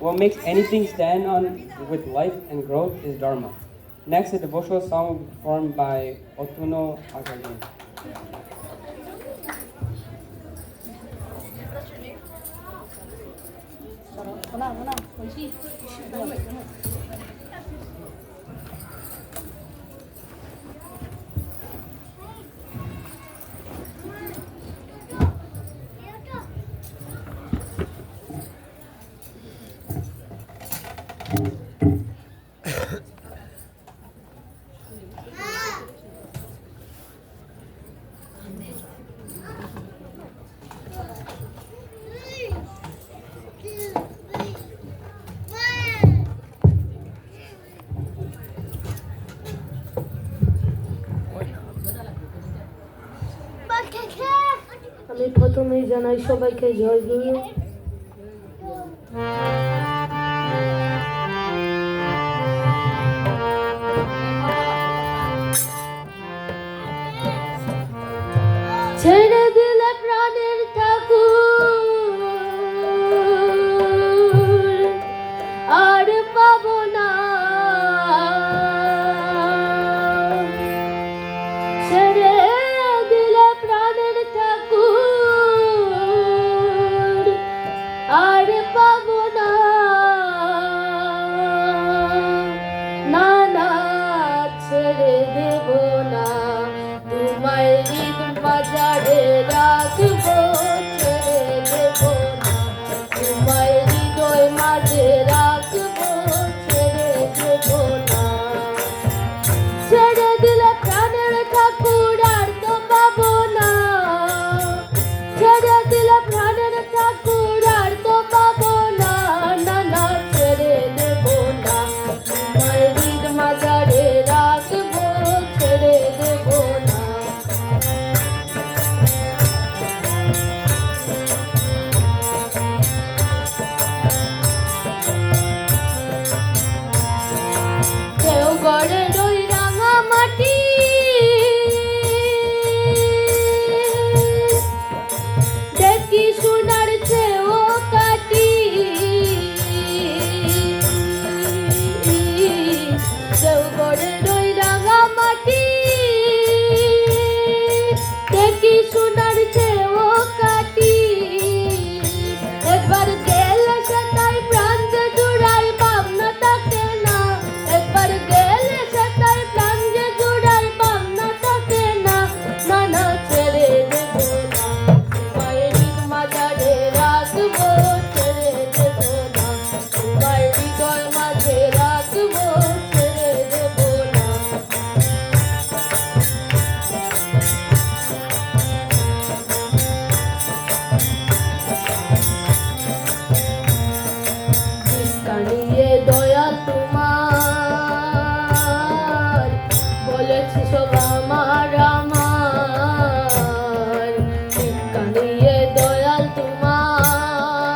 What makes anything stand on with life and growth is Dharma. Next, a devotional song will be performed by Otuno Agagin. আমি প্রথমেই জানাই সবাইকে জয় গুরু। ছেড়ে দিলে প্রাণের ঠাকুর আর পাবো না, ছেড়ে দিলে প্রাণের ঠাকুর আর পাবো না, না না ছেড়ে দেব না, তোমায় হৃদ বাজারে রাখবো, ছেড়ে দেব না, তোমায় হৃদয় মাঝে রাখবো, ছেড়ে দেব না, ছেড়ে দিলে প্রাণের ঠাকুর আর তো পাবো না, ছেড়ে দিলে প্রাণের ঠাকুর আর তো পাবো না, না না ছেড়ে দেব না, তোমায় হৃদ মাঝারে রাখবো, ছেড়ে দেব না। দেওঘরের ওই রাঙা মাটি দেখি সোনার চেয়েও কাটি, দেওঘরের ওই রাঙা মাটি দেখি সোনার চেয়েও কাটি, একবার গেলে সে তাই প্রাণ যে জুড়াই ভাবনা থাকে না, একবার গেলে সে তাই প্রাণ যে জুড়াই ভাবনা থাকে না, না না ছেড়ে দেব না, তোমায় হৃদ মাঝারে রাখবো, ছেড়ে দেব না, তোমায় হৃদয় মাঝে রাখবো, ছেড়ে দেব না। কানিয়ে দয়া তোমার বলেছি সব আমার আমার, কানিয়ে দয়াল তোমার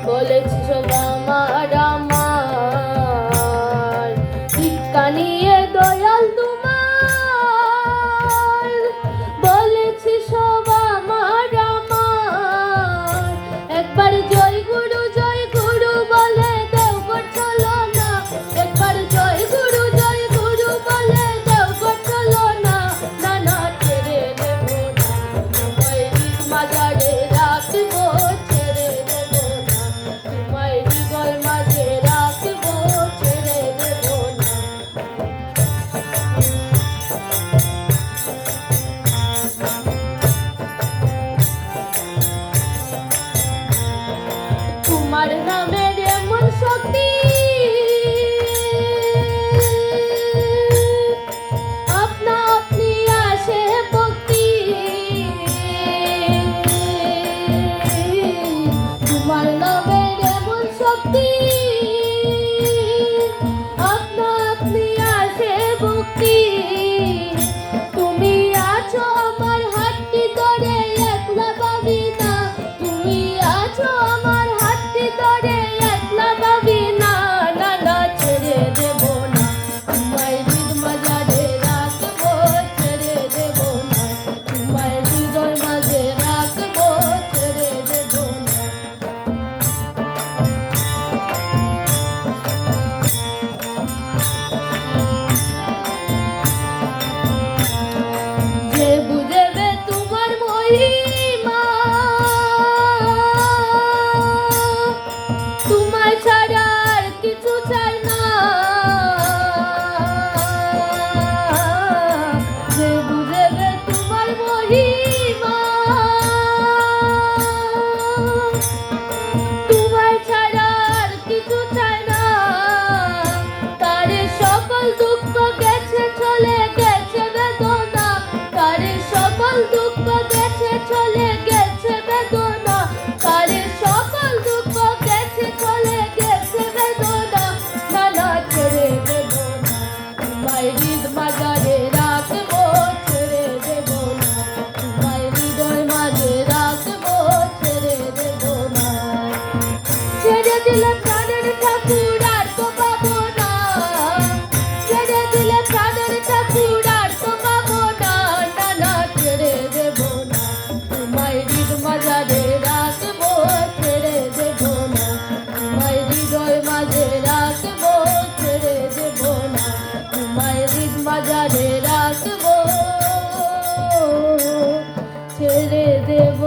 বলেছি সব আমার আমার, কানিয়ে দয়াল তোমার বলেছি সব আমার আমার, একবার জয় গুরু বলে দেওঘর চলো না, একবার জয় গুরু বলে দেওঘর চলো না, না না ছেড়ে দেব না, তোমায় হৃদ মাঝারে রাখবো, ছেড়ে দেব না, তোমায় হৃদয় মাঝে রাখবো, ছেড়ে দেব না। তোমার নামের এমন শক্তি আপনা আপনি আসে ভক্তি, তোমার নামের এমন শক্তি আপনা আপনি আসে ভক্তি, তুমি আছো আমার হাতটি ধরে একলা ভাবি না, তুমি আছো আমার হাতটি ধরে একলা ভাবি না, না না ছেড়ে দেব না, তোমায় হৃদ মাঝারে রাখবো, ছেড়ে দেব না, তোমায় হৃদয় মাঝে রাখবো, ছেড়ে দেব না। যে বুঝবে তোমার মহিমা তোমায় ছাড়া আর কিছু চাই না যে বুঝবে তোমার মহিমা তোমায় ছাড়া আর কিছু চাই না তারে সকল দুঃখ গেছে চলে গেছে বেদনা তারে সকল দুঃখ গেছে চলে গেছে বেদনা তারে সকল দুঃখ গেছে চলে গেছে বেদনা নানা ছেড়ে দেব না তোমায় হৃদ মাজারে রাখবো ছেড়ে দেব না তোমায় হৃদয় মাঝে রাখবো ছেড়ে দেব না ছেড়ে দিলে প্রাণের ঠাকুর আর তো পাবো না ছেড়ে দিলে প্রাণের ঠাকুর আর তো পাবো না না না ছেড়ে দেব না তোমায় হৃদ মাঝারে রাখবো ছেড়ে দেব না তোমায় হৃদয় মাঝে রাখবো ছেড়ে দেব না তোমায় হৃদ মাঝারে রাখবো ছেড়ে দেব